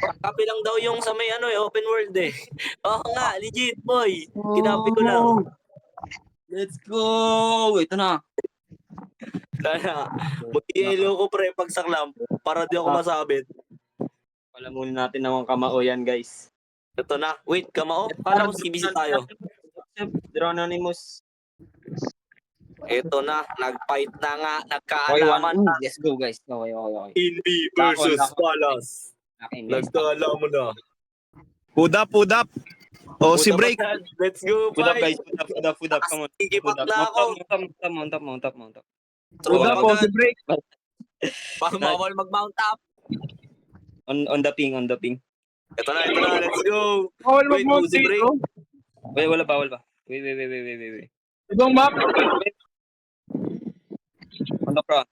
Copy lang daw yung sa may ano eh, open world eh. Oo nga, legit boy. Kinapi ko lang. Oh, let's go! Ito na. Kaya, mag-yelo ko pre pag saklam para di ako masabit. Palamunin natin ng kamao yan, guys. Ito na. Wait, kamao? Kala ko CBC tayo. Dronanimous. Ito na, nag-fight na nga, Okay, nagkaalaman na. let's go, guys. Okay. Invi versus Palas. Nagkaalaman na. Food up. Oh, si Puta Break. ba yan? Let's go, Food up, boy. guys. Food up. Come on. Ikipak na ako. Mount up. Food up, oh, si Break. Bawal mag-mount up. On the ping. Ito na, let's go. Bawal Wait, mag-mount Uzi break. dito. Wait, bawal pa. Wait. Ibang map. On the front.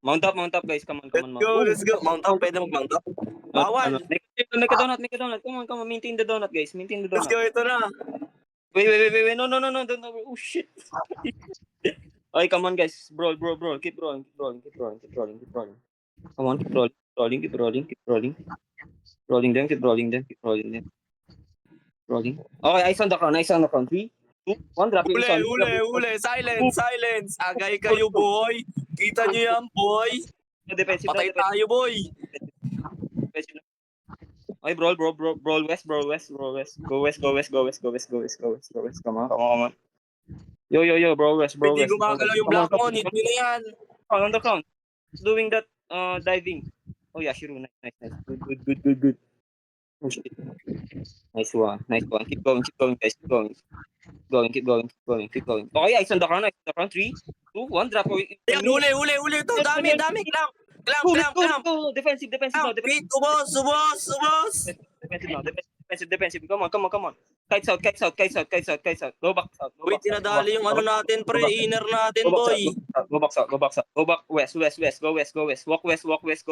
Mount up, guys. Come on. Let's go. Mount up, pwede mag-mount up. Bawal. Make a donut. Come on. Maintain the donut, guys. Let's go, ito na. Wait. No. Don't. Oh, shit. Okay, come on, guys. Bro. Keep rolling. Come on, keep rolling. Rolling them. Rolling. Okay, eyes on the crown. 3, 2, 1, drop your son. Ule. Silence. Agay kayo, boy. Kita nyo yan, boy. Defensive. Patay tayo, boy. Okay, brawl west. Go west. Come on. Yo, brawl west. Hindi gumagalaw yung black mo. Hit nyo na yan. On the crown. Doing that diving. Oh yeah, Shiru. Nice. Good. Oh shit. Nice one. Keep going, guys. Keep going. Okay, eyes on the crown. 3, 2, 1, drop. Ule. Ito, dami. Clamp. Defensive now. Wait, ubos. Defensive. Come on. Kites out. Go back south. Wait, tinadali yung ano natin, pre. Inner natin, boy. Go back south. Go back west. Go west. Walk west. Walk west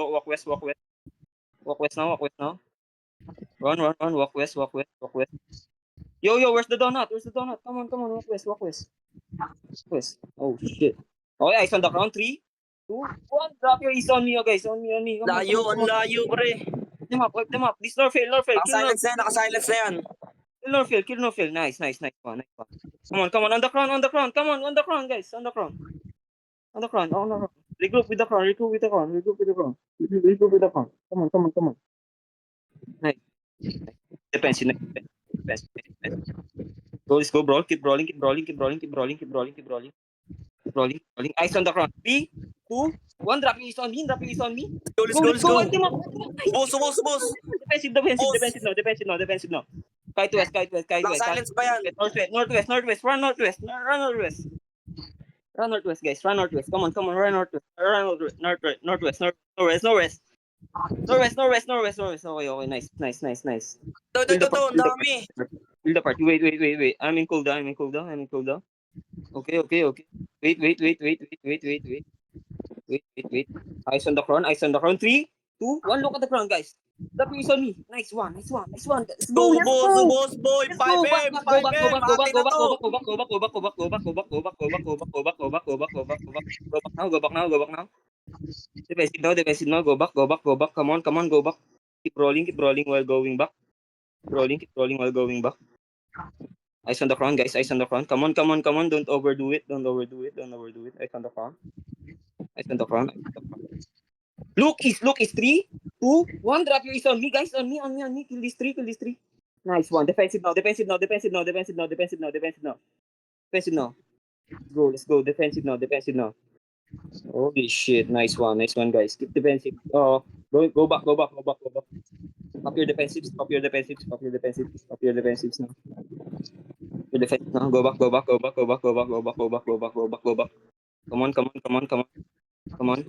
now. Run. Walk west. Yo, where's the donut? Come on. Walk west. Oh shit. Okay, eyes on the ground. 3, 2, 1. Drop your east on me, guys. On me. Layo, pre. Wipe them up. This Norfail. Naka-silence na yan. Kill Norfail. Nice one. Come on. On the crown. Come on the crown, guys. On the crown. Regroup with the crown. Come on. Nice. Defensive. Let's go, bro. Keep rolling. Eyes on the crown. 3, 2, 1. Drop your east on me. Let's go. Wipe them up. Ubos. Defensive now. Kite west. Naka-silence pa yan. Northwest. Run northwest, guys. Come on. Run northwest. Northwest. Okay. Nice. Ito, ang dami. Build the party. Wait. I'm in cooldown. Okay. Wait. Eyes on the crown. 3, 2, 1. Look at the crown, guys. The piece on me. Nice one. Let's go. Ubos, boy. 5M. Go back. Now. Defensive now. Go back. Come on, go back. Keep rolling while going back. Eyes on the crown, guys. Come on. Don't overdo it. Eyes on the crown. Look is 3, 2, 1. Drop your east on me, guys. On me. Kill this 3. Nice one. Defensive now. Defensive now. Let's go. Defensive now. Holy shit. Nice one, guys. Keep defensive. Go back. Stop your defensives now. Your defensive now. Go back. Come on.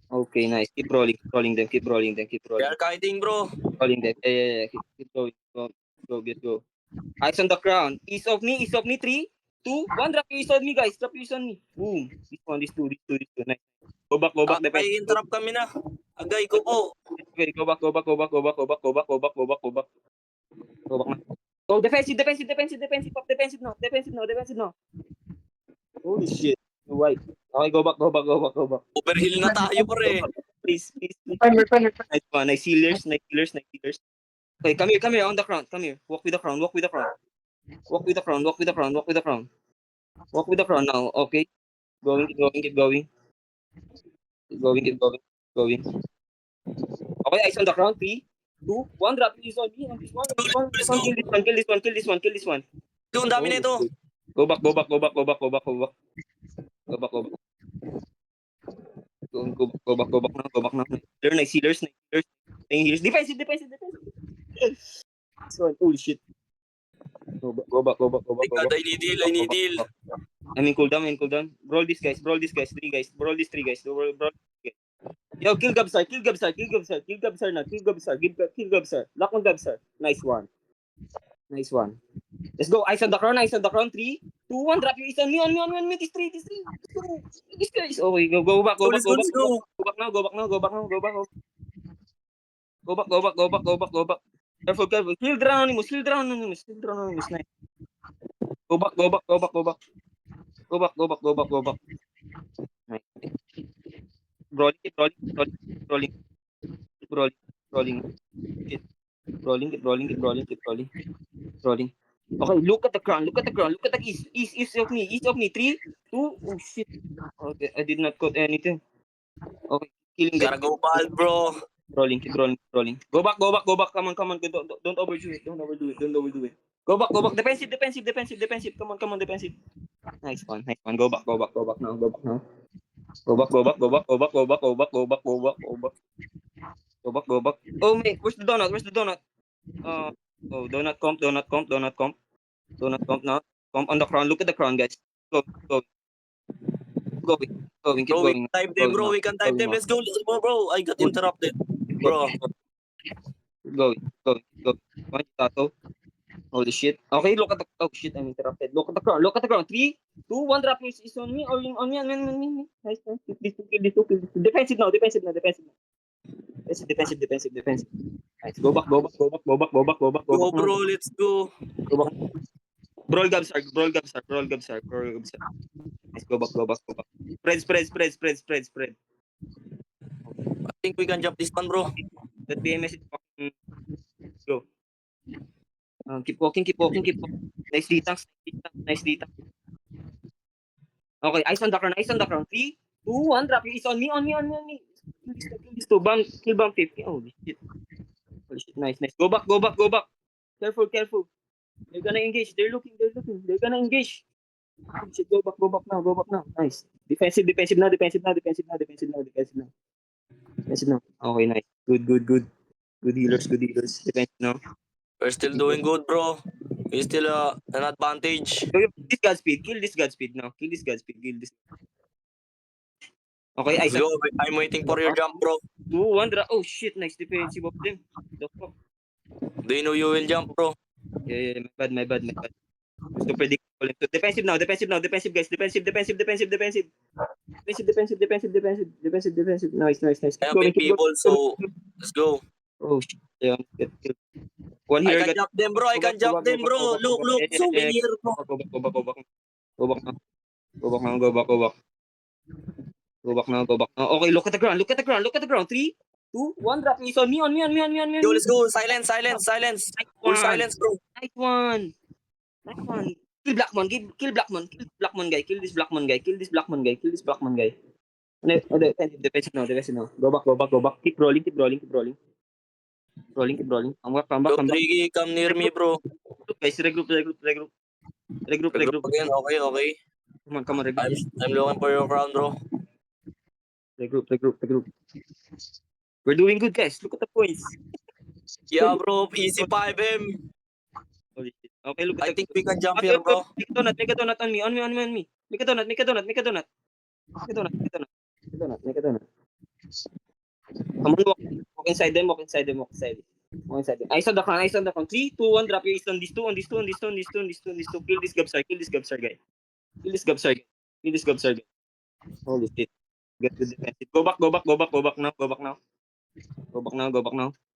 Okay, nice. Keep rolling them. Real kiting, bro. Rolling them. Yeah. Keep going. Go. Eyes on the crown. East of me. 3, 2, 1. Drop your east on me, guys. Boom. This two. Nice. Go back. Ay, interrupt kami na. Agay ko po. Okay, go back. Go back na. Go defensive now. Holy shit. White. Okay, go back. Overheal na tayo, pre. please, please, please. Timer, timer. Nice one. Nice healers, nice healers, nice healers. Okay, come here, on the ground. Come here. Walk with the crown, walk with the crown. Walk with the crown, walk with the crown, walk with the crown. Walk with the crown now, okay? Going, keep going, keep going. Keep going, keep going, keep going. Okay, eyes on the crown. 3, 2, 1. Drop this on me. On this one, on this one, on this one. Kill this one, kill this one, kill this one, kill this one. Yung dami Oh, nito. go back, go back, go back, go back, go back, go back. Go back, go back. Go back, go back now, go back now. Nice healers, nice healers. Staying healers. Defensive, defensive, defensive. This one, holy shit. Go back, go back, go back, go back, go God, back. I need heal, I need heal. I'm in cooldown, I'm in cooldown. Brawl this guys, 3 guys. Brawl these 3 guys. Brawl, okay. Yo, kill Gabsar, kill Gabsar, kill Gabsar, kill Gabsar now, kill Gabsar, kill Gabsar. Lock on Gabsar. Nice one. Nice one. Let's go. Eyes on the crown, eyes on the crown. 3, 2, 1. Drop your eyes on me, on me. This 3. Let's go. This guys. Okay, go back, go back, Let's go go, back. let's go. Go back now, go back now, go back now, go back. Go back, go back, go back, go back, go back. Careful, careful. Kill the Anonymous, kill the Anonymous, kill the Anonymous. Nice. Go back, go back, go back, go back. Go back, go back, go back, go back. Nice. Rolling, keep rolling, rolling, keep rolling, rolling, keep rolling, keep rolling, keep rolling, keep rolling, rolling. Okay, look at the ground, look at the ground, look at the east of me, 3, 2, oh shit. Okay, I did not caught anything. Okay, killing Gotta them. go bald, bro. Rolling, keep rolling, keep rolling. Go back, go back, go back. Come on, come on. Don't overdo it. Don't overdo it. Don't overdo it. Go back, go back. Defensive, defensive, defensive, defensive. Come on, come on, defensive. Nice one, nice one. Go back, go back, go back now, go back now. Go back, go back, go back, go back, go back, go back, go back, go back, go back. Go back, go back. Oh mate, where's the donut? Where's the donut? Oh, donut comp, donut comp, donut comp. Donut comp now. Comp on the crown. Look at the crown, guys. Go, go. Going, going, keep Bro, we going. can type them, Going bro. now. We can type them. Going now. Let's go, bro. I got interrupted. Bro. Going, going, going. One tato. Holy shit. Okay, look at the. Oh shit, I'm interrupted. Look at the ground. Look at the ground. 3, 2, 1. Drop is on me. Or on me. Nice, nice. Kill this, kill this, kill this. Defensive now. Defensive now. Defensive now. Defensive, defensive, defensive. Nice. Go back, go back, go back, go back, go back, go back, go Go, back. bro. Let's go. Go back. Brawl Gabsar, Brawl Gabsar, Brawl Gabsar, Brawl Gabsar. Nice. Go back, go back, go back. Spread. I think we can jump this one, bro. That BMS is fucking. Go. Keep walking, keep walking, keep walking. Nice detox, nice detox. Okay, eyes on the crown, eyes on the crown. 3, 2, 1. Drop your eyes on me. Kill this two, bam, kill bam 50. Holy shit. Holy shit, nice, nice. Go back, go back, go back. Careful, careful. They're gonna engage. They're looking. They're gonna engage. Holy shit, go back now, go back now. Nice. Defensive now. Defensive now. Okay, nice. Good. Good healers. Defensive now. We're still doing good, bro. We still an advantage. Kill this Godspeed now. Kill this. Okay, Let's eyes go. on I'm waiting for your jump, bro. 2, 1. Oh shit, nice defensive of them. The fuck? Do you know you will jump, bro? Yeah, my bad. So predictable. So defensive now, guys. Defensive. Nice. I have been people, so let's go. Oh shit. Yeah, get killed. One I here, can jump them, bro. I can jump them, bro. Look. So many here, bro. Go back. Go back now. Go back now. Okay, look at the ground. 3, 2, 1. Drop me. On me. Yo, let's go. Silence. Full silence, bro. Nice one. Kill Blackmon guy. Kill this Blackmon guy. Defensive now. Go back. Keep rolling. Come back. Yo, Tricky, come near me, bro. Guys, regroup. Regroup again. Okay. Come on, regroup. I'm looking for your crown, bro. Regroup. We're doing good, guys. Look at the points. Yeah, bro. Easy 5M. Holy shit. Okay, look at I think we can jump here, bro. Make a donut on me. Make a donut. Make a donut. Come on, walk inside them. Eyes on the crown. 3, 2, 1. Drop your eyes on this two. Kill this Gabsar guy. Holy shit. Get the defensive. Go back now.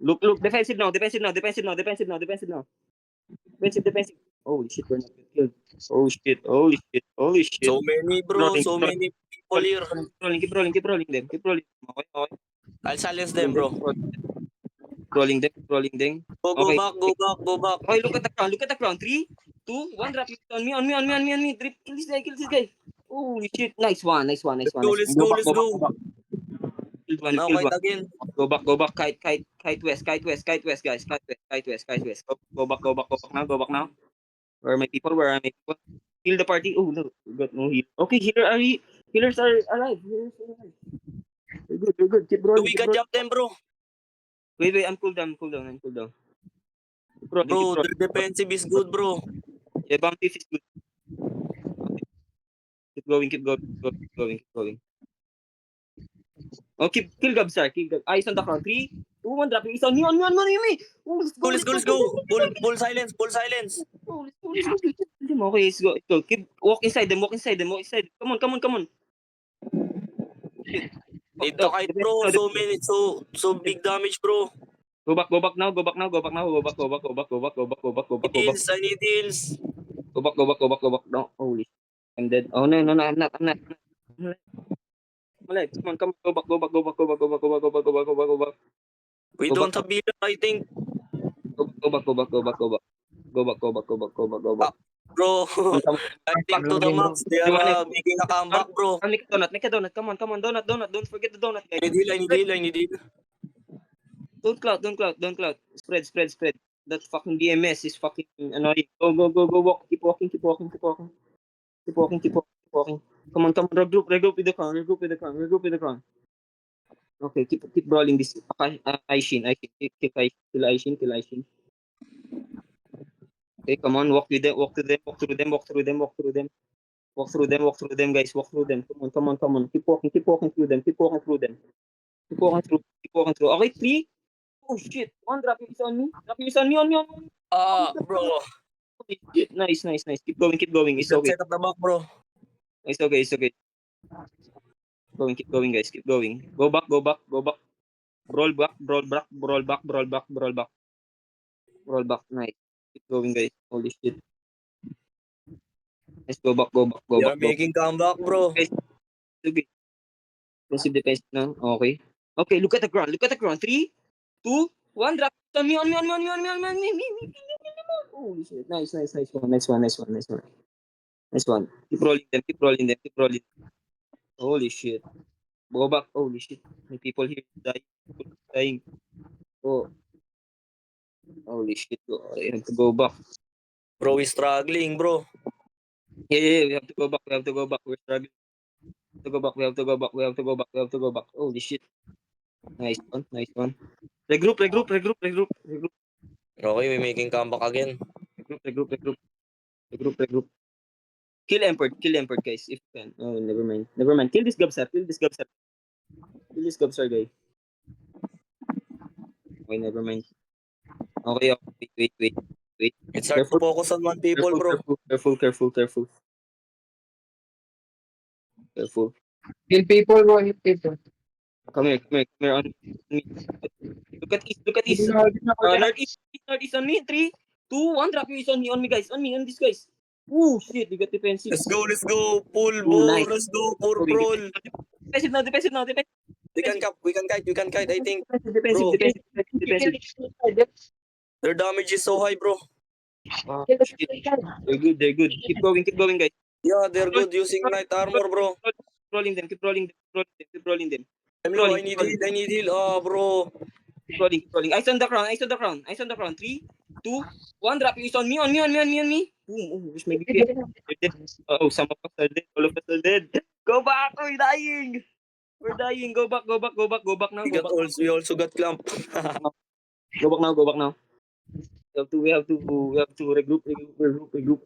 Look. Defensive now. Defensive. Holy shit, we're not killed. Holy shit. So many, bro. So many people here. Keep rolling them. Okay. I'll silence them, bro. Rolling them. Go Okay. back, go back, go back. Okay, look at the ground. 3, 2, 1, drop it on me. Drip, kill this guy. Holy shit, nice one. Let's go, let's go, let's go. Now Killed fight one. again. Go back, kite west, guys, kite west. Go back now. Where are my people? Kill the party. Oh no, we got no heal. Okay, healers are alive. They're good. Keep So rolling. we can jump them, bro. Wait, I'm cool down. Keep rolling. Bro, their defensive is good, bro. Yeah, bounty is good. Okay. Keep going. Oh, kill Gabsar. Eyes on the crown. 3, 2, 1, drop it. It's on me. Oh, Let's go. Full silence. Oh, let's go. Okay, let's go. Keep walk inside them. Come on. Shit. Need to kite, bro. So big damage, bro. Go back now. Go back. I need heals. Go back. No, holy. I'm dead. Oh no, I'm not. I'm alive. Come on. Go back. Go back. We Go don't back. have healer, I think. Go back. Bro, I think to the max. They are making a comeback, bro. Make a donut. Come on. Donut. Don't forget the donut, guys. I need heal. Don't cloud. Spread. That fucking DMS is fucking annoying. Go. Walk. Keep walking. Come on. Regroup with the crown. Okay, keep brawling this. Aishin. Kill Aishin. Okay, come on. Walk through them, guys. Walk through them. Come on. Keep walking through them. Keep walking through. Okay, 3. Oh shit. 1 drop is on me. On me. Bro. Holy shit. Nice. Keep going. It's okay. Set up the back, bro. It's okay. Keep going, guys. Keep going. Go back. Roll back. Nice. Keep going, guys. Holy shit. Let's go back. They are making comeback, bro. Guys, okay. Defense now. Okay. Look at the ground. 3, 2, 1. Drop on me. Holy shit. Nice one. Keep rolling them. Holy shit. Go back. Holy shit. My people here dying. Oh. Holy shit. I have to go back. Bro, we struggling, bro. Yeah. We have to go back. We're struggling. We have to go back. Holy shit. Nice one. Regroup. Okay, we making comeback again. Regroup. Kill Emperor, guys, if you can. Oh, never mind. Kill this Gabsar, guy. Okay, never mind. Okay, wait. It's hard to focus on one people, bro. Careful. Kill people, bro. Hit people. Come here on me. Look at east. Northeast on me. 3, 2, 1. Drop you on me, guys. On these guys. Oh shit, we got defensive. Let's go. Pull, Oh, bro. nice. Let's go. Brawl. Defensive now. We can kite, I think. Defensive. Their damage is so high, bro. Shit. They're good. Keep going, guys. Yeah, they're good using knight armor, bro. Keep rolling them. I'm low, I need heal. Bro. Keep rolling. Eyes on the crown. 3, 2, 1. Drop you on me. Boom. Wish my BP. Oh, some of us are dead. All of us are dead. Go back. We're dying. Go back now. We also got clamp. Go back now. We have to regroup.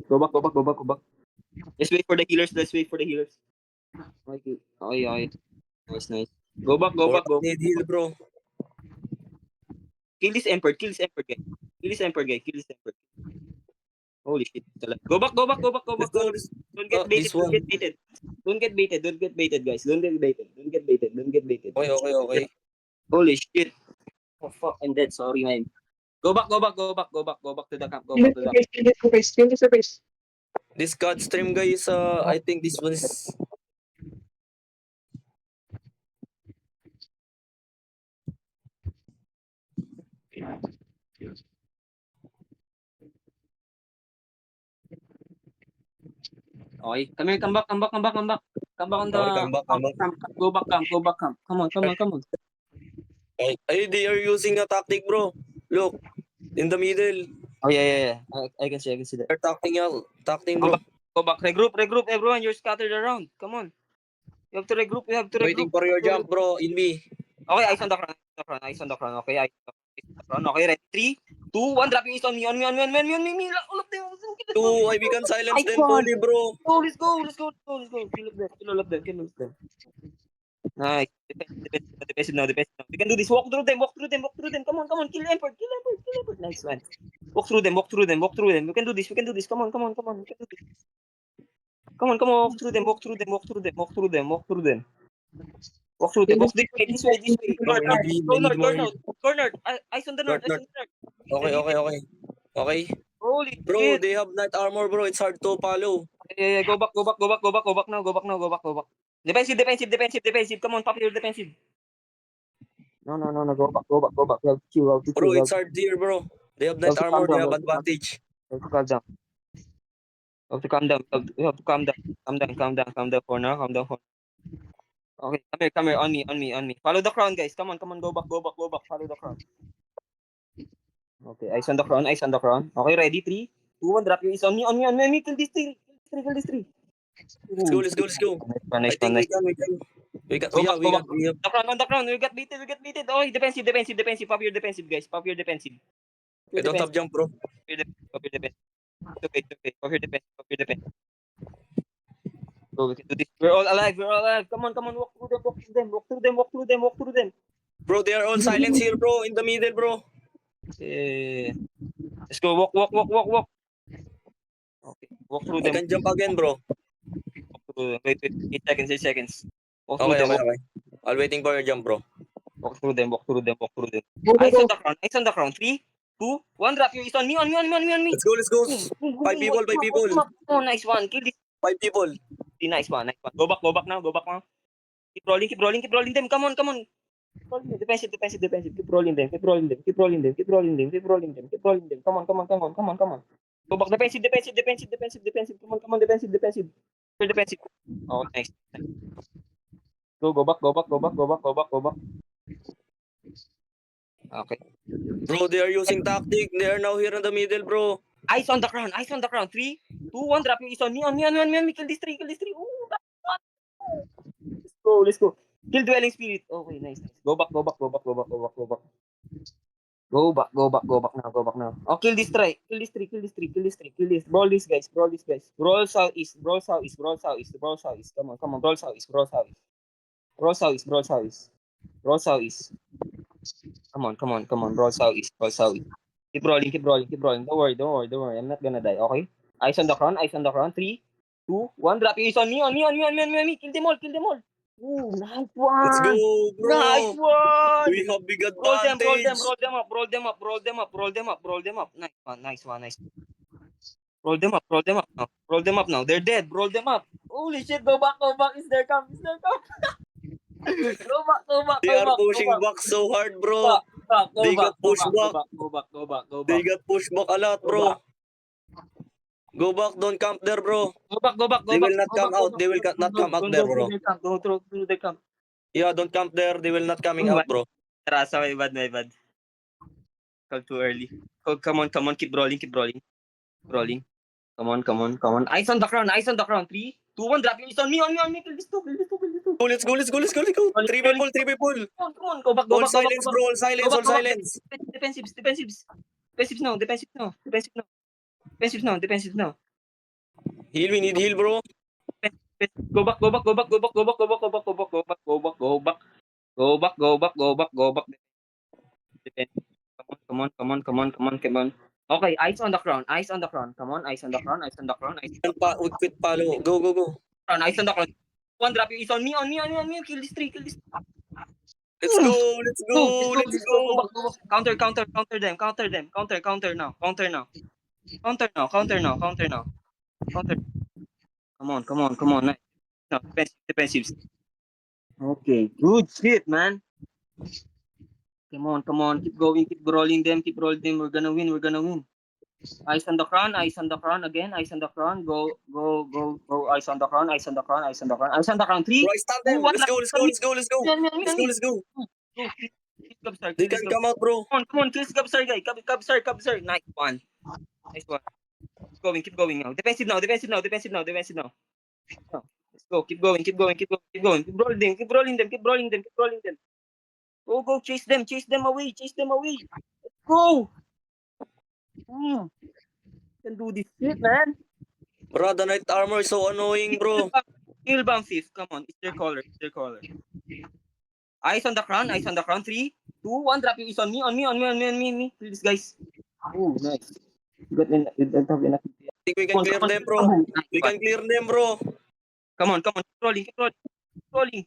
Go back. Let's wait for the healers. Okay. Nice. Go back. Need heal, bro. Kill this Emperor, guy. Holy shit. Go back. Let's go. Don't get baited. Don't get baited, guys. Don't get baited. Okay. Holy shit. Oh fuck, I'm dead. Sorry, man. Go back to the camp. Kill the space. This god stream, guys, I think this one is Okay. Come here, come back, come back, come back, come back. Come back on the Okay, come back, come back. Go back camp, go back camp. Come on, come on, come on. Ay, they are using a tactic, bro. Look, in the middle. Oh yeah. I can see that. They're tacting, Go bro. back, go back. Regroup, everyone. You're scattered around. Come on. You have to regroup. Waiting for your jump, bro. In me. Okay, eyes on the crown. Okay, eyes on the crown. Okay, ready? 3, 2, 1. Drop your eyes on me. On me. All of them. Two, I can silence Nice them one. fully, bro. Oh, let's go. Kill all of them. Nice. Defensive now. We can do this. Walk through them. Come on. Kill Empert. Nice one. Walk through them. We can do this. Come on. We can do this. Come on. Walk through them. Walk through them. This way. Bro, I need more heal. Corner. Eyes on the north. North. Okay. Okay. Holy Bro, shit. they have knight armor, bro. It's hard to follow. Yeah. Go back now. Defensive. Come on, pop your defensive. No. Go back. You have to Bro, chill. it's hard here, bro. They have knight armor. They have advantage. You have to calm down. You have to calm down. Calm down for now. Okay, come here. On me. Follow the crown, guys. Come on. Go back. Follow the crown. Okay, eyes on the crown. Okay, ready? 3, 2, 1. Drop your eyes on me. Kill this tree. Ooh, Let's go. I nice think one. we got. Go Yeah, back, we go back. got. We have. On the ground. We got beaten. Oh, defensive. Pop your defensive, guys. Pop your defensive. I don't have jump, bro. Pop your defensive. It's okay. Pop your defensive. Go, we can do this. We're all alive. Come on. Walk through them. Bro, they are all silence here, bro. In the middle, bro. Let's go. Walk. Okay. Walk through I them. can jump again, bro. Wait. 8 seconds. Walk through Okay. them. I'll waiting for your jump, bro. Walk through them. Go, Eyes go, on the crown. 3, 2, 1. Drop your eyes on me. Let's go. Boom. Five people. Oh, nice one. Kill this. 5 people. Nice one. Go back now. Keep rolling them. Come on. Defensive. Keep rolling them. Come on. Go back. Defensive. Come on. Defensive. You're defensive. Oh, nice. Go back. Okay. Bro, they are using tactic. They are now here in the middle, bro. Eyes on the crown. 3, 2, 1. Drop your eyes on me. Kill this tree. Ooh, that's one. Let's go. Kill dwelling spirit. Okay, nice. Go back. Go back now. Oh, kill this tree. Brawl this, guys. Brawl southeast. Come on. Brawl southeast. Come on. Brawl southeast. Keep rolling. Don't worry. I'm not gonna die, okay? Eyes on the crown. 3, 2, 1. Drop your eyes on me. Kill them all. Ooh, nice one. Let's go, Nice bro. one. We have big Roll them advantage. up. Nice one. Roll them up now. They're dead. Roll them up. Holy shit, go back. Is there come. Go back. They are pushing back so hard, bro. They got pushed back. Go back. They got pushed back a lot, bro. Go back, don't camp there, bro. Go back. They will not come out. They will not come out there, bro. Don't go through the camp. Yeah, don't camp there. They will not coming out, bro. Rasa, my bad. Call too early. Oh, come on. Keep rolling. Come on. Eyes on the crown. 3, 2, 1. Drop your eyes on me. Kill this two. Oh, let's go. Three people. Come on. Go back. All silence, bro. All silence. Defensive now. Heal, we need heal, bro. Go back. Come on. Okay, eyes on the crown. Come on, eyes on the crown. We quit follow. Go. Eyes on the crown. One drop your eyes on me. Kill this tree. Let's go. Go back. Counter them. Counter now. Come on. Nice. No, defensive. Okay, good shit, man. Come on, keep going, keep rolling them, keep rolling them. We're gonna win, we're gonna win. Eyes on the crown, eyes on the crown again, eyes on the crown. Go, go, go, go. Eyes on the crown, eyes on the crown, eyes on the crown, eyes on the crown. Bro, 3, I stun 2, them. 1. Let's go, let's go, let's go, let's go. Let's go, let's go. Go, kill Gabsar, They kill can this come out, bro. come on, kill this Gabsar guy. Gabsar. Nice one. Nice one. Keep going now. Defensive now, defensive now, defensive now, defensive now. No. Let's go, keep going, keep going, keep going, keep going. Keep rolling them, keep rolling them, keep rolling them, keep rolling them. Go, go, chase them away, chase them away. Let's go. Can do this shit, man. Bro, the knight armor is so annoying, bro. Kill bomb fifth. Come on, it's their caller, it's their caller. Eyes on the crown, eyes on the crown. 3, 2, 1. Drop is on me, on me, on me, on me, on me, on me. Kill these guys. Oh, nice. You got enough. I think we can clear them, bro. We can clear them, bro. Come on, keep rolling, keep rolling, keep rolling.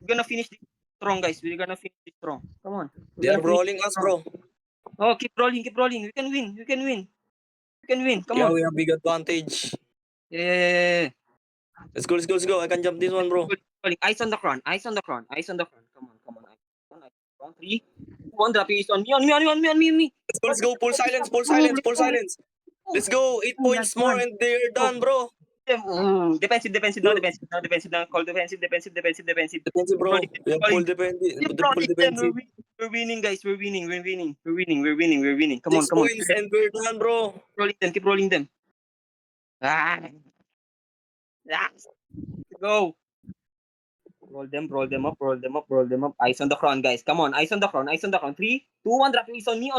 We're gonna finish this strong, guys. We're gonna finish this strong. Come on. They are brawling us, bro. Oh, keep rolling, keep rolling. We can win, we can win. We can win. Come Yeah, on. we have big advantage. Yeah. Let's go, let's go, let's go. I can jump this one, bro. Eyes on the crown, eyes on the crown, eyes on the crown. Come on. Eyes on the crown. 3, 2, 1. Drop is on me, on me, on me, on me, on me, on me. Let's go, let's go. Pull silence, pull silence, pull silence. Let's go. 8 points more and they're done, bro. Defensive now. Call defensive. Defensive, bro. We have full defensive. We're winning, guys. We're winning. Come 6 on. points and we're done, bro. Keep rolling them. Go. Roll them up. Eyes on the crown, guys. Come on, eyes on the crown. 3, 2, 1. Drop is on me.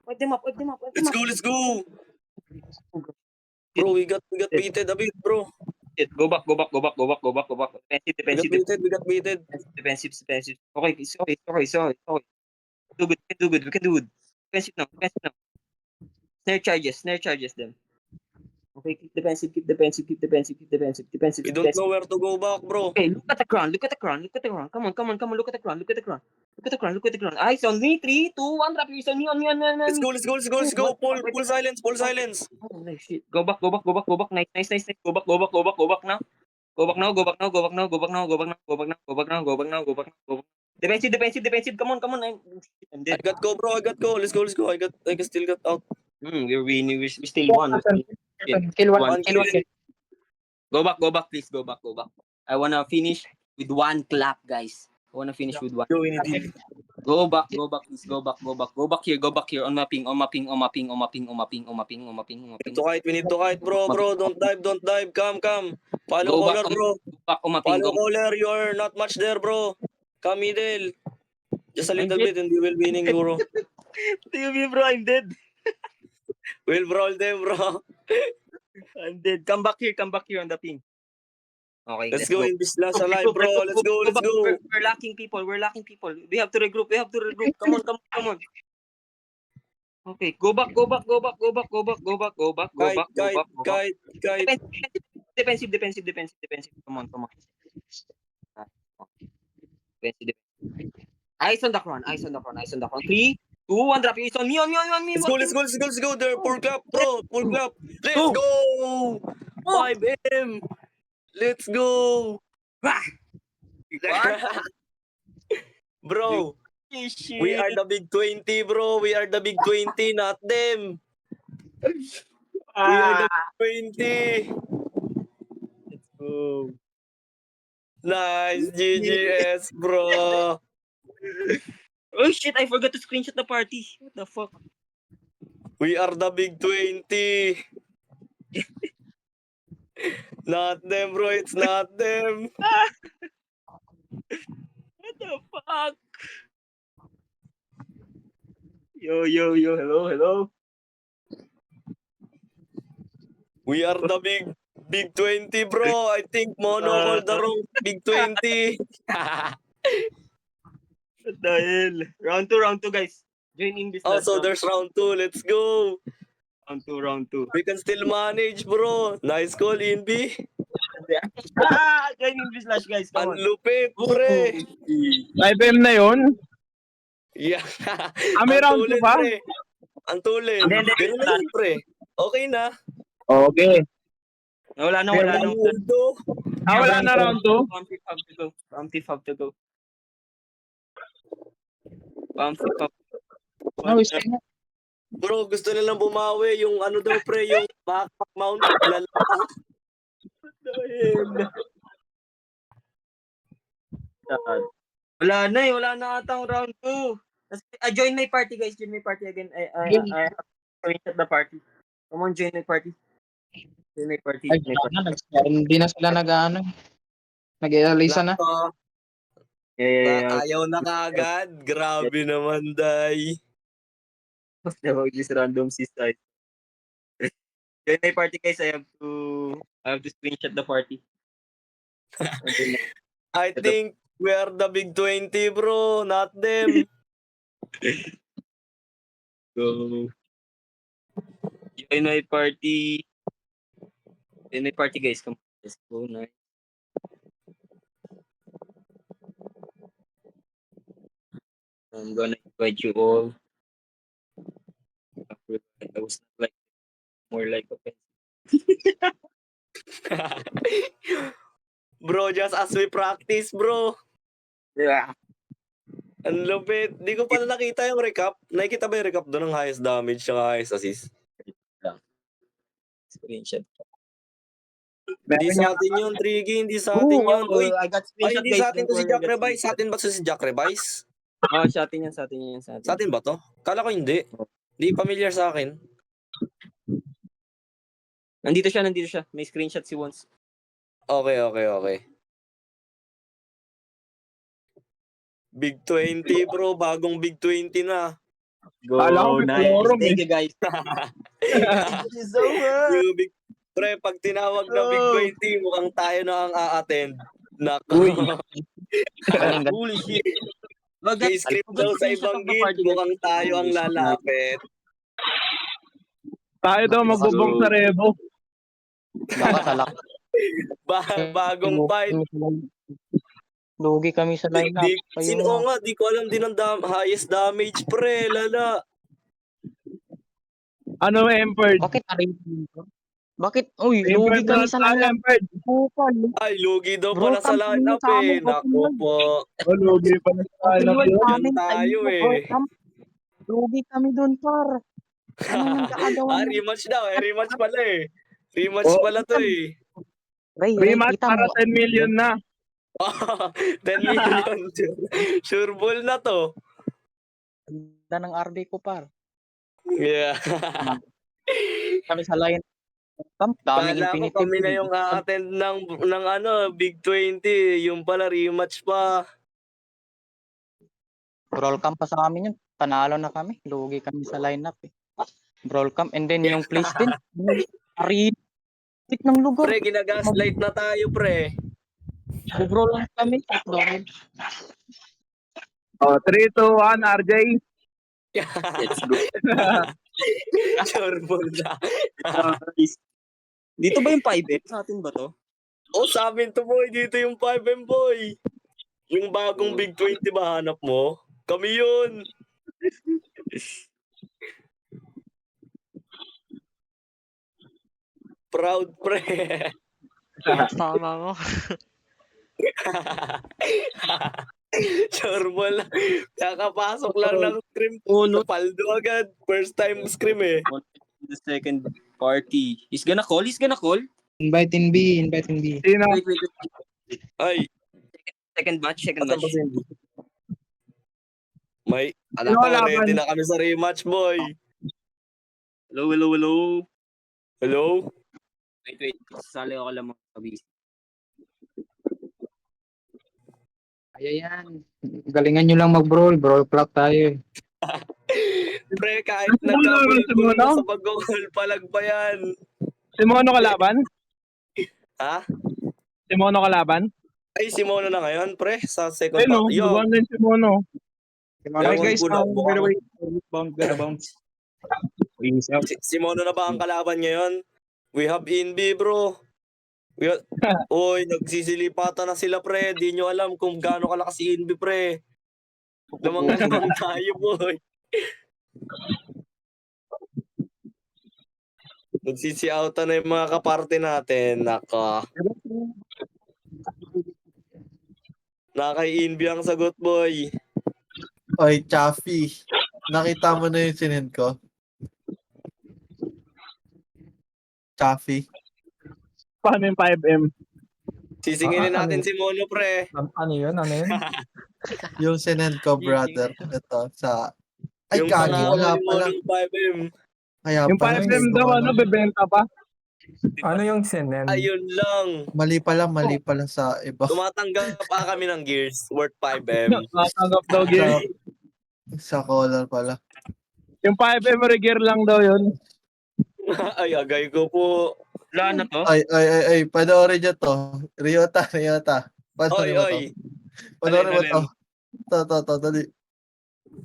Wipe them up. Let's go. Bro, we got baited a bit, bro. Go back. Defensive. We got baited. Defensive. Okay, it's okay. We can do good. Defensive now. Snare charges them. Okay, keep defensive. We don't know where to go back, bro. Okay, look at the crown. Come on. Look at the crown. Eyes on me. 3, 2, 1. Drop is on me. Let's go. Pull silence. Oh, nice shit. Go back. Nice. Go back now. Go back now. Defensive. Come on. I'm I dead. got go, bro. Let's go. I can still get out. We're winning. We still won. Kill one. One Kill one. kill. Go back, please. Go back. I wanna finish with one clap, guys. I wanna finish with one. Yo, we need it. Go back, please. Go back here. On my ping. We need to kite, bro. Don't dive. Come. Follow Go caller, back, bro. Back on my ping. Follow caller. You're not much there, bro. Come middle. Just a little bit and we will winning, bro. TV, bro, I'm dead. We'll brawl them, bro. I'm dead. Come back here on the ping. Okay, Let's go in this last alive, bro. Let's go. We're lacking people. We have to regroup. Come on. Okay, go back. Kite. Defensive. Come on. Defensive. Eyes on the crown. 3, 2, 1. Drop is on me. Let's go there. Full clap, bro. Let's go. 5M. Let's go. Bro, we are the big 20, bro. We are the big 20, not them. We are the big 20. Let's go. Nice GGS, bro. Oh shit, I forgot to screenshot the party. What the fuck? We are the big 20. Not them, bro. It's not them. What the fuck? Yo, hello. We are the big 20, bro. I think Mono called the wrong big 20. What the hell? Round 2, guys. Join in this. Also, there's round 2. Let's go. Round 2. We can still manage, bro. Nice call, Inbi. Join in this lash, guys. Come Ang on. lupit, pre. 5M na yun? Yeah. May Ang round tulid, two pa? pre. Ang tulid. Hindi. Pero na yun, pre. Okay na. Okay. Wala na. Wala na round 2? Round 5 have to go. Pampi, No, is Bro, gusto nilang bumawi yung ano daw pre, yung backpack mount. Lala. Wala na eh. Wala na atang round 2. Join my party, guys. Join my party again. I have to screenshot the party. Come on, join my party. Join my party. Ay, Join my party. hindi na sila nag-ano. Nag-ialisa na. Nako, Yeah. ayaw na kaagad. Grabe naman, day. About this random side. Join my party, guys. I have to screenshot the party. I think we are the big 20, bro. Not them. Go. Join my party. Join my party, guys. Come on. Let's go. Nice. I'm gonna invite you all. I was not like more like offensive. Bro, just as we practice, bro. Yeah. Ang lupit. Di ko pa na nakita yung recap. Nakikita ba yung recap doon ng highest damage at highest assist? Screenshot. Hindi sa atin yun, Triggy. Hindi sa atin yun. Uy, I got ay, screenshot, hindi guys. sa atin to si Don't worry, Jack I got Revice. Sa screenshot. atin ba to si Jack Revice? Sa atin yan, sa atin yan, sa atin. Sa atin ba to? Kala ko hindi. Hindi familiar sa akin. Nandito siya. May screenshot si Wons. Okay. Big 20, bro. Bagong Big 20 na. Go, Kala ko may nice. forum, Thank you, guys. Thank you so much. Yung big, pre, pag tinawag na Big 20, mukhang tayo na ang a-attend. Nako. Uy. Holy shit. May script daw sa ibang guild. Mukhang tayo ang lalapit. Tayo daw magbubong sa Revo. Nakasalak. Bagong fight. Lugi kami sa lineup. Sino nga, di ko alam din ang highest damage, pre. Lala. Ano, Emperor? Bakit Bakit? Uy, lugi kami sa lineup. Emperor. Ay, lugi daw Bro, pala sa kampi lineup sa amin, eh. Nako po. Lugi pa na sa lineup yun. Yan tayo eh. Lugi kami doon, par. Ano nang kaagawan? Rematch daw eh. Rematch pala eh. Rematch Oh. pala to eh. Ray, Rematch kita para mo. 10 million na. 10 million. Sure ball na to. Ganda ng RB ko, par. Yeah. Kami sa line. Daming Kala ko infinity. kami na yung a-attend ng ano, Big 20. Yung pala rematch pa. Brawl camp pa sa amin yun. Panalo na kami. Lugi kami sa lineup eh. Brawl camp. And then yung place din. Arit ng lugar. Pre, ginagaslight na tayo, pre. Brawl lang kami. Oh, 3, 2, 1, RJ. Let's go. Sure ball na. Dito ba yung 5M? Sa atin ba to? Oh, sa amin to boy. Dito yung 5M boy. Yung bagong Big 20 ba hanap mo? Kami yun. Proud pre. Tama mo. Sure ball. Kakapasok lang ng scrim. Oh, no. Paldo agad. First time scrim eh. The second party. He's gonna call? Invite in B. Sino? Wait. Ay, Second match. atan pa si Andy. May, alam Sino ko, laban? ready na kami sa rematch, boy. Hello. Hello? Wait. Sali ako lang mga kabis. Ayan. Galingan nyo lang mag-brawl. Brawl clock tayo. Pre, kahit Sino nagkabulol laban? sa pag-goal, palag pa yan. Si Mono kalaban? Ha? Si Mono kalaban? Ay, si Mono na ngayon, pre, sa second Eh no, part. Yo, luwan din si Mono. Ewan guys, ko na, baka- bounce. si Mono na ba ang kalaban ngayon? We have Inbi, bro. Oy, nagsisilipatan na sila, pre. Di nyo alam kung gaano kalakas si Inbi, pre. Lamang tayo, boy. Nagsisi-outan na yung mga kaparte natin. Naka. Nakay Inbi ang sagot, boy. Oy, Chaffy. Nakita mo na yung sinend ko? Chaffy. Paano yung 5M? Sisingilin natin si Mono, pre. Ano yun? Ano yun? Yung sinend ko, brother. Ito, sa... Ay, Yung gagi, pangalan wala ni pala. Mono 5M. Kaya Yung pala, 5M hindi daw, ko ano, bebenta pa. Ano yung sinend? Ayun lang. mali pala sa iba. Tumatanggap pa kami ng gears worth 5M. Natanggap daw gear. Sa color pala. Yung 5M gear lang daw yun. Ay, agay ko po. Wala na to. Ay, panoorin nyo to. Ryota. Oy, Panoorin mo to. oy. Panoorin mo Alin, to. To, dali.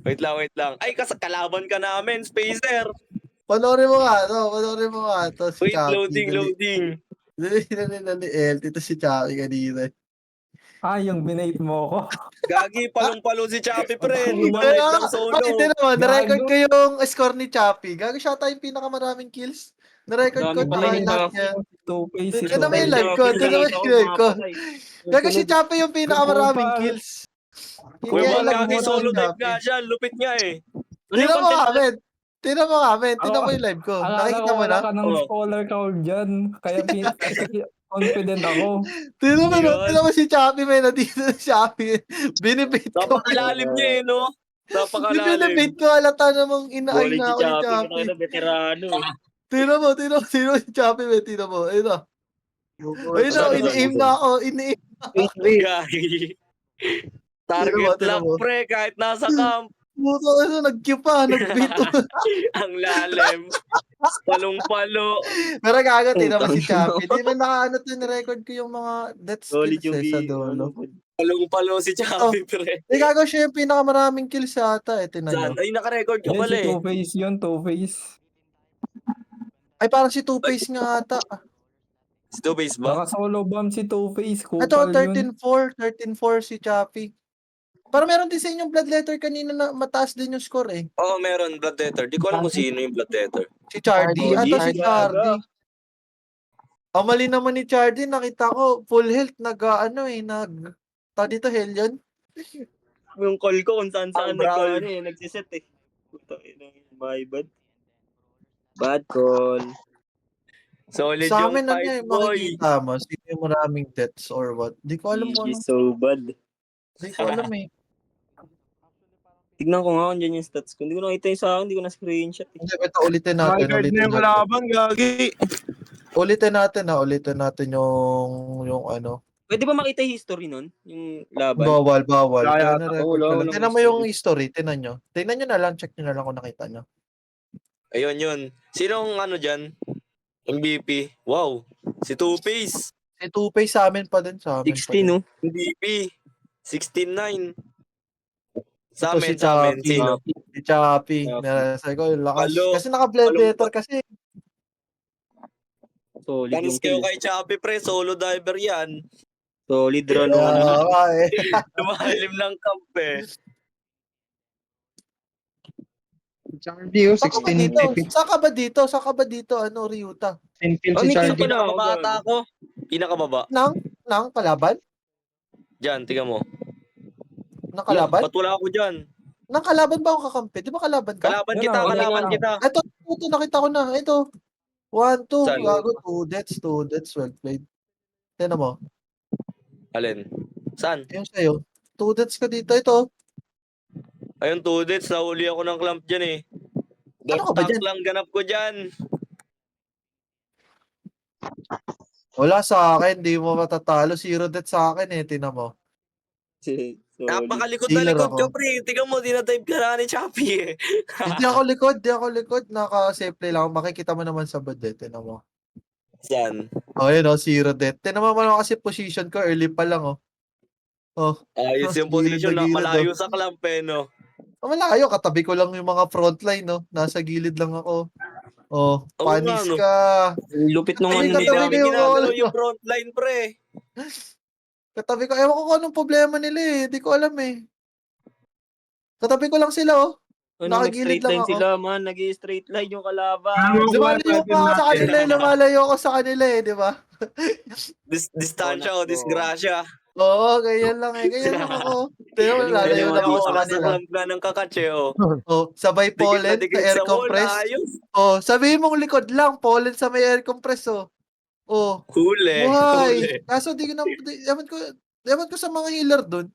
Wait lang. Ay, kalaban ka namin, Spacer. Panoorin mo nga to. Si Wait, Chappy. loading. Dali. Dito si Chappy kanina. Yung binate mo ko. Gagi, palong-palo si Chappy, pre. Lumanay ng solo. Ay, ito naman. Na-record Gago. ko yung score ni Chappy. Gago siya tayong pinakamaraming kills. Na-record ko. Dami pala Dami yung lahat Chappy. yan. Two-face. Tignan mo yung live ko. Gago si Chappy yung pinakamaraming kills. Uy, Kaya mga lang gagi, mo solo si dive Chappy. nga siya. Lupit nga eh. Tingnan mo nga, men. Tingnan mo yung live ko. Akala Nakikita ko mo wala na? ka ng Oo. scholar count dyan. Kaya confident ako. Tingnan mo si Chappy, men. Nandito na si Chappy. Binibait ko. Napakalalim niya eh, no? Napakalalim. Binibait ko. Halata namang inaay Quality na ako ni Chappy. Chappy. Ano, veterano. Tingnan mo si Chappy, men. Tingnan mo. Ayun na. Ayun na, ini-aim na ako. Ini-aim. Gagi. Target Tingnan lock, mo. pre, kahit nasa camp. Puto, nag-queue pa. Nag-beat. Ang lalim. Palong-palo. Pero gago, tingnan mo si Putang Chappy. Di ba naka-ano to, record ko yung mga death Solid skills yung sa dulo. Palong-palo si Chappy, pre. Di gago siya yung pinakamaraming kills sa ata. Tingnan nyo. Saan? Ay, naka-record ka Yan pala si eh. Two-Face yun. Two-Face. Ay, parang si Two-Face nga ata. Si Two-Face ba? Naka-solo bomb si Two-Face. Ito, Kupal yun. 13-4. 13-4 si Chappy. Parang meron din sa inyong blood letter kanina na mataas din yung score eh. Oo, meron. Blood letter. Di ko alam kung sino yung blood letter. Si Chardy. Chardy. Ata si Chardy. Ang mali naman ni Chardy, nakita ko, full health, dito, Helion. Yung call ko kung saan Ang brawl. nagsiset eh. Puta, my bad. Bad call. Solid Sa yung amin, fight, boy. makikita mo, sino yung maraming deaths or what. Di ko alam kung GG ano. so bad. Di ko alam eh. Tignan ko nga kung dyan yung stats ko. Hindi ko nakita yung sa akin, hindi ko na-screenshot eh. Hindi, ito ulitin natin. Record na yung kalaban, gagi. Ulitin natin yung ano. Pwede ba makita yung history nun? Yung laban? Bawal. Wala Kaya yata. na-record Wala, ko lang. walang Tingnan mo yung history, tingnan nyo. Tingnan nyo na lang, check nyo na lang kung nakita nyo. Ayun yun. Sinong ano dyan? MVP. Wow. Si Two-Face. Si Two-Face sa amin pa din. 16 no? MVP. 16-9. Sa Ito amin, si sa amin. Chappy. Sino? Si Chappy. Chappy. Sabi ko, yung lakas. Palo. Kasi naka-blend Palo. letter kasi. Solid Panis yung kayo kill. kay Chappy, pre. Solo diver yan. Solid run ng ano. Lumalim ng camp eh. Chardy, Saka ba dito? Saka ba dito? Ano, Ryuta? Sintil Oh, si may kill Chardy. pa na ako. Pinakababa ata ako. Pinakababa. Nang kalaban? Dyan, tiga mo. Nang kalaban? Ba't wala ako dyan? Nang kalaban ba ako kakampi? Di ba kalaban ka? Kalaban Yan kita, na, kalaban yan na. kita. Ito, nakita ko na. Ito. 1, 2. Saan? Gago, 2 deaths. Well played. Tignan mo. Alin? Saan? Yung sa'yo. 2 deaths ka dito. Ito. Ayun, 2 dates. Nahuli ako ng clamp dyan eh. Ano ka ba Tank dyan? lang ganap ko dyan. Wala sa akin. Di mo matatalo. 0 deaths sa akin eh. Tignan mo. Solid. Napakalikod na Dealer likod ako. ka, pre. Tiga mo, dinatype ka na ni Chappy eh. Hindi ako likod. Naka-safe play lang. Makikita mo naman sa bed eh. Tignan mo. Saan? Oh, yun oh. 0 death. Tignan mo naman kasi position ko. Early pa lang oh. Oh. Ayos yung Gilid position na na gilid, malayo sa clamp eh, no? Malayo. Katabi ko lang yung mga frontline no. Nasa gilid lang ako. Oh. Oo Panis nga, no? ka. Lupit nung Ay, ano Hindi katabi nila. namin ko yung ginagalaw wall. yung frontline, pre. Katabi ko. Ewan ko kung anong problema nila eh. Di ko alam eh. Katabi ko lang sila oh. Ano, Nakagilid nag-straight lang line ako. sila, man. Nag-straight line yung kalaban. Lumalayo ko ako sa kanila eh. Lumalayo ko sa kanila eh. Di ba? Distansya o disgrasya. Oo, ganyan lang eh. Ganyan lang ako. Tingnan mo, lalayo Ganyan lang ako ako, sa nasa kanila. clamp nga ng kakatche, oh. Oh, sabay Dikit na pollen sa dikit air sa wall, compress. ayos. Oh, sabihin mong likod lang, pollen sa may air compress, oh. Oh, Huli, buhay. huli. Kaso ewan ko sa mga healer dun.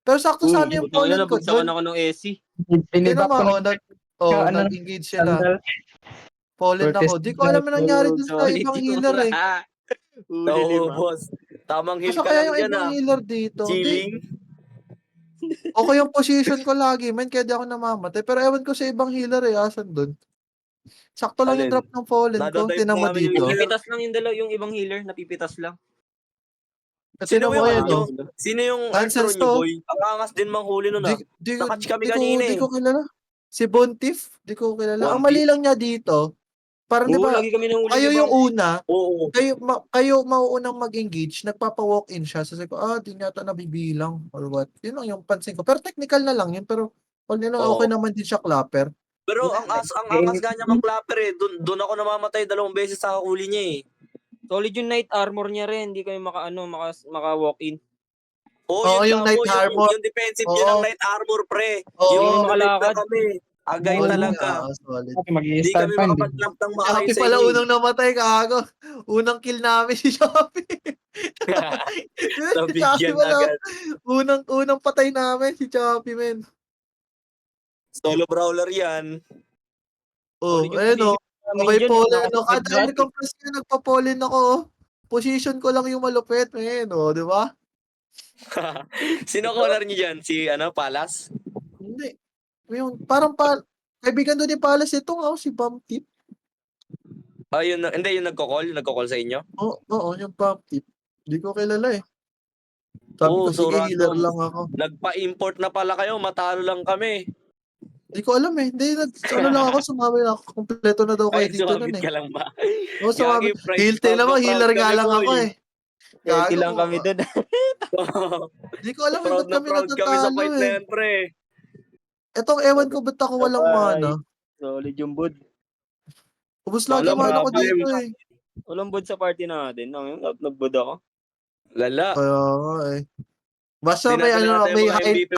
Pero sakto sana yung Putang ina, pollen ko nabagsakan dun. ako ng AC. Tingnan Tinibak ko mo, na ano, nag-engage sila. sandal. Pollen Curtis ako. Di ko alam na nangyari dun sa Solid ibang yung healer eh. mga. Huli Oo, 5. boss. Tamang heal Kaso ka kaya lang yung dyan, ibang ah. healer dito. Di, Chilling. okay yung position ko lagi, man. Kaya di ako namamatay. Pero ewan ko sa ibang healer eh. Asan dun? Sakto lang yung Alin? drop ng pollen ko. Nadadive Tinan mo mo namin yung dito. healer. Napipitas lang yung yung ibang healer, napipitas lang. Sino Tinan mo yung ayan ano nyo? oh. Sino yung Nonsense Earthron nyo, to. boy? Ang angas din manghuli nun, ah. Nakatch kami Di kanina, di eh. ko kilala. Si Bontif, di ko kilala. Ang Bontif? mali lang niya dito, parang di Oo, ba, lagi kami nahuli kayo ni yung Bam. una, Oo. kayo mauunang mag-engage, nagpapa-walk-in siya. So, sabi ko, di niya ata nabibilang or what. Yun lang yung pansin ko. Pero technical na lang yun. Pero, all in all, Oo. okay naman din siya clapper. Pero ang angas nga niya mag-clapper, eh. Doon ako namamatay 2 beses sa huli niya, eh. Solid yung night armor niya rin, hindi kayo maka walk in. Oo, Oo, yun yung nga night po, armor. yung defensive niya ng Oo. night armor, pre. Oo. Yung Hindi live na makalakad. kami. Agay Solid talaga. Solid. Okay, Hindi mag-i-start kami pa, hindi. makapag-clamp ng maayos Shopee sa pala inyo. unang namatay, kago. Unang kill namin si Shopee. Si Shopee Nabigyan pala. agad. Unang patay namin si Shopee, men. Solo brawler yan. Oh, Solid yung ayun oh. position namin Okay, dyan, pollen. No? nakasabad Kada lahat, air compress ko, nagpa-pollen ako. Oh. Position ko lang yung malupit, men. Oh, di ba? Sino caller niyo dyan? Si Palas? Hindi. Yung, parang kaibigan doon ni Palas ito nga, si Bump Tip. Hindi, yung nagko-call sa inyo? Oo, yung Bump Tip. Hindi ko kilala eh. Sabi ko, Oo, so sige, healer random. lang ako. Nagpa-import na pala kayo, matalo lang kami. Hindi ko alam eh. Hindi, lang ako, sumami lang ako. Kompleto na daw kayo Ay, dito nun sumabit eh. ka lang ba? Oo, sumami. Gagi, Tingnan mo, healer nga kami, lang ako boy. eh. healthy Gago lang ko. kami dun. Hindi ko alam eh, ba't kami proud kami sa natatalo fight na eh. yan, pre. Etong ewan ko ba't ako walang mana. Solid yung bod. Ubus lagi Walang mana ko problem. dito eh. Walang bod sa party natin. Nag-bod ako. Lala. Kaya nga eh. Basta Di natin may natin may mga high MVP